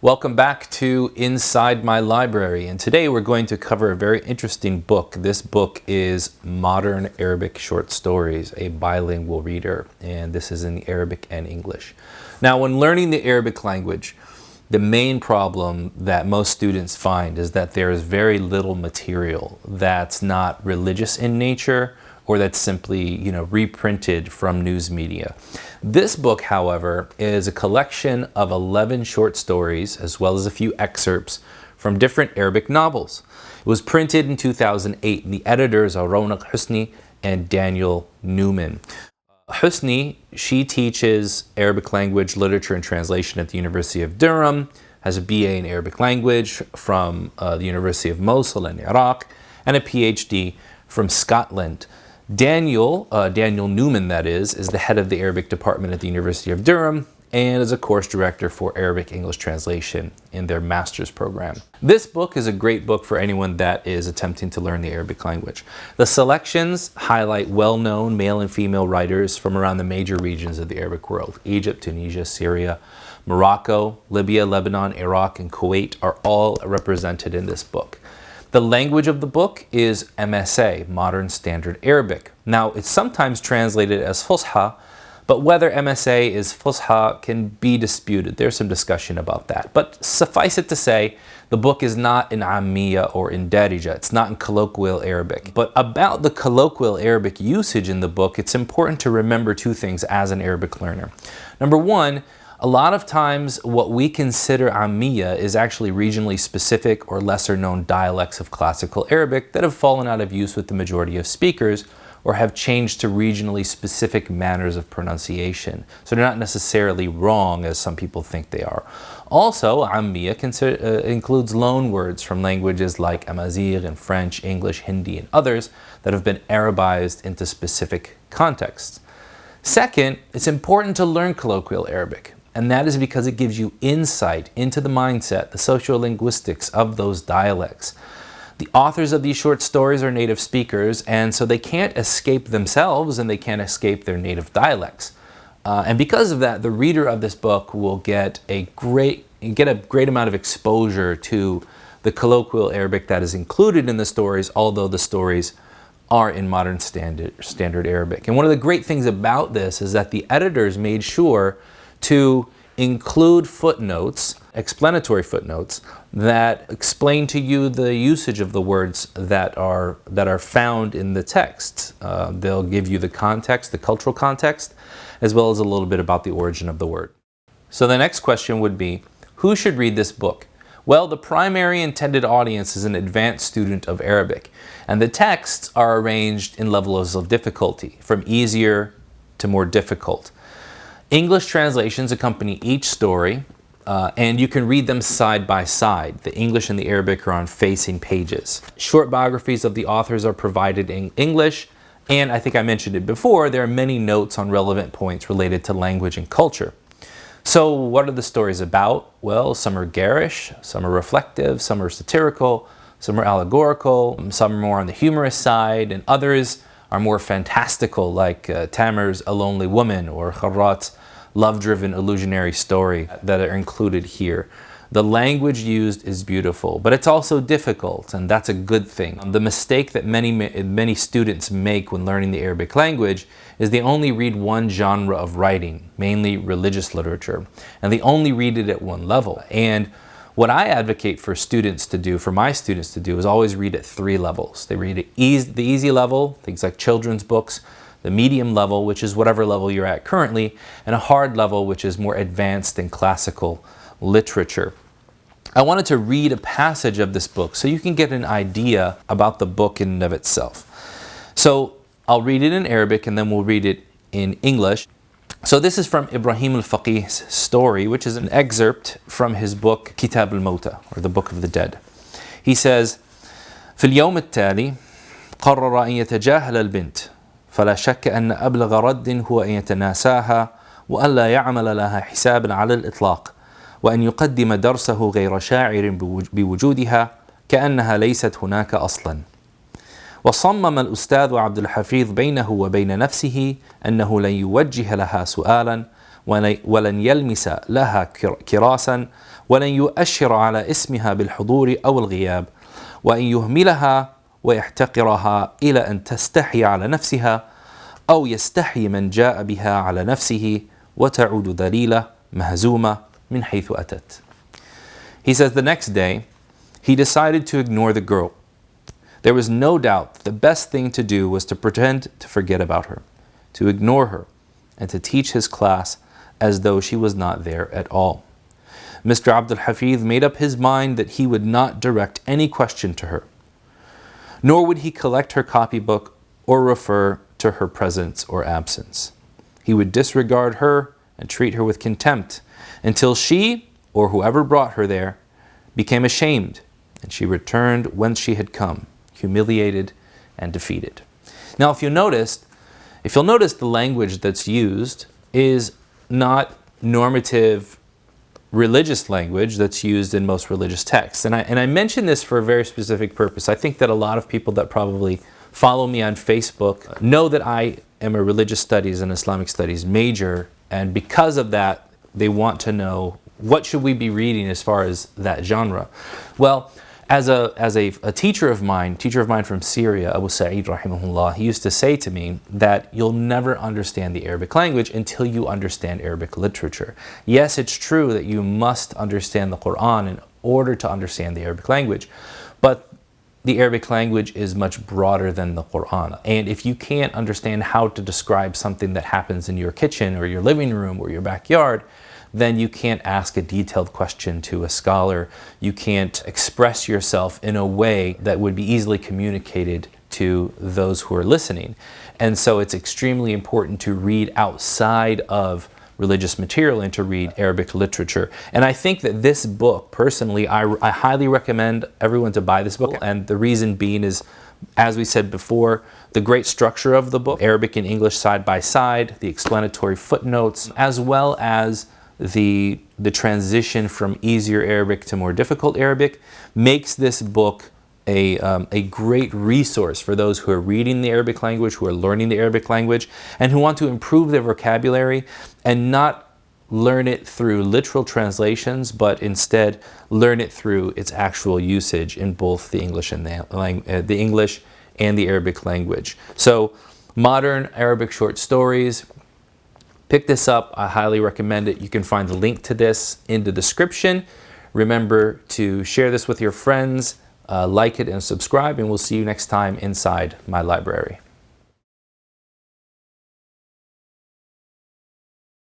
Welcome back to Inside My Library, and today we're going to cover a very interesting book. This book is Modern Arabic Short Stories, a bilingual reader, and this is in Arabic and English. Now, when learning the Arabic language, the main problem that most students find is that there is very little material that's not religious in nature or that's simply, reprinted from news media. This book, however, is a collection of 11 short stories as well as a few excerpts from different Arabic novels. It was printed in 2008, and the editors are Ronak, Husni, and Daniel Newman. Husni, she teaches Arabic language, literature, and translation at the University of Durham, has a BA in Arabic language from the University of Mosul in Iraq, and a PhD from Scotland. Daniel Newman, that is the head of the Arabic department at the University of Durham and is a course director for Arabic English translation in their master's program. This book is a great book for anyone that is attempting to learn the Arabic language. The selections highlight well-known male and female writers from around the major regions of the Arabic world. Egypt, Tunisia, Syria, Morocco, Libya, Lebanon, Iraq, and Kuwait are all represented in this book. The language of the book is MSA, Modern Standard Arabic. Now, it's sometimes translated as Fusha, but whether MSA is Fusha can be disputed. There's some discussion about that. But suffice it to say, the book is not in Ammiya or in Darija. It's not in colloquial Arabic. But about the colloquial Arabic usage in the book, it's important to remember two things as an Arabic learner. Number one, a lot of times what we consider Ammiya is actually regionally specific or lesser known dialects of classical Arabic that have fallen out of use with the majority of speakers or have changed to regionally specific manners of pronunciation. So they're not necessarily wrong as some people think they are. Also, Ammiya includes loan words from languages like Amazigh and French, English, Hindi, and others that have been Arabized into specific contexts. Second, it's important to learn colloquial Arabic. And that is because it gives you insight into the mindset, the sociolinguistics of those dialects. The authors of these short stories are native speakers, and so they can't escape themselves and they can't escape their native dialects. And because of that, the reader of this book will get a great amount of exposure to the colloquial Arabic that is included in the stories, although the stories are in modern standard Arabic. And one of the great things about this is that the editors made sure to include footnotes, explanatory footnotes, that explain to you the usage of the words that are found in the text. They'll give you the context, the cultural context, as well as a little bit about the origin of the word. So the next question would be, who should read this book? Well, the primary intended audience is an advanced student of Arabic, and the texts are arranged in levels of difficulty, from easier to more difficult. English translations accompany each story, and you can read them side by side. The English and the Arabic are on facing pages. Short biographies of the authors are provided in English, and I think I mentioned it before, there are many notes on relevant points related to language and culture. So what are the stories about? Well, some are garish, some are reflective, some are satirical, some are allegorical, some are more on the humorous side, and others are more fantastical, like Tamer's A Lonely Woman or Kharrat's love-driven illusionary story that are included here. The language used is beautiful, but it's also difficult, and that's a good thing. The mistake that many students make when learning the Arabic language is they only read one genre of writing, mainly religious literature, and they only read it at one level. And what I advocate for students to do, for my students to do, is always read at 3 levels. They read at the easy level, things like children's books, the medium level, which is whatever level you're at currently, and a hard level, which is more advanced in classical literature. I wanted to read a passage of this book so you can get an idea about the book in and of itself. So I'll read it in Arabic and then we'll read it in English. So this is from Ibrahim al-Faqih's story, which is an excerpt from his book Kitab al-Mawta, or the Book of the Dead. He says, في اليوم التالي قرر أن يتجاهل البنت فلا شك أن أبلغ رد هو أن يتناساها وأن لا يعمل لها حسابا على الإطلاق وأن يقدم درسه غير شاعر بوجودها كأنها ليست هناك أصلا. وصمم الأستاذ عبد الحفيظ بينه وبين نفسه أنه لن يوجه لها سؤالا ولن يلمس لها كراسا ولن يؤشر على اسمها بالحضور أو الغياب وإن يهملها ويحتقرها إلى أن تستحي على نفسها أو يستحي من جاء بها على نفسه وتعود ذليلة مهزومة من حيث أتت. He says the next day, he decided to ignore the girl. There was no doubt that the best thing to do was to pretend to forget about her, to ignore her, and to teach his class as though she was not there at all. Mr. Abdul Hafiz made up his mind that he would not direct any question to her, nor would he collect her copybook or refer to her presence or absence. He would disregard her and treat her with contempt until she, or whoever brought her there, became ashamed, and she returned whence she had come, humiliated and defeated. Now, if you'll notice, the language that's used is not normative religious language that's used in most religious texts. And I mention this for a very specific purpose. I think that a lot of people that probably follow me on Facebook know that I am a religious studies and Islamic studies major, and because of that, they want to know what should we be reading as far as that genre. Well, as a teacher of mine from Syria, Abu Sa'id rahimahullah, he used to say to me that you'll never understand the Arabic language until you understand Arabic literature. Yes, it's true that you must understand the Quran in order to understand the Arabic language, but the Arabic language is much broader than the Quran. And if you can't understand how to describe something that happens in your kitchen or your living room or your backyard, then you can't ask a detailed question to a scholar. You can't express yourself in a way that would be easily communicated to those who are listening. And so it's extremely important to read outside of religious material and to read Arabic literature. And I think that this book, personally, I highly recommend everyone to buy this book. And the reason being is, as we said before, the great structure of the book, Arabic and English side by side, the explanatory footnotes, as well as the transition from easier Arabic to more difficult Arabic, makes this book a great resource for those who are reading the Arabic language, who are learning the Arabic language, and who want to improve their vocabulary and not learn it through literal translations, but instead learn it through its actual usage in both the English and the English and the Arabic language. So, modern Arabic short stories. Pick this up. I highly recommend it. You can find the link to this in the description. Remember to share this with your friends, like it and subscribe, and we'll see you next time inside my library.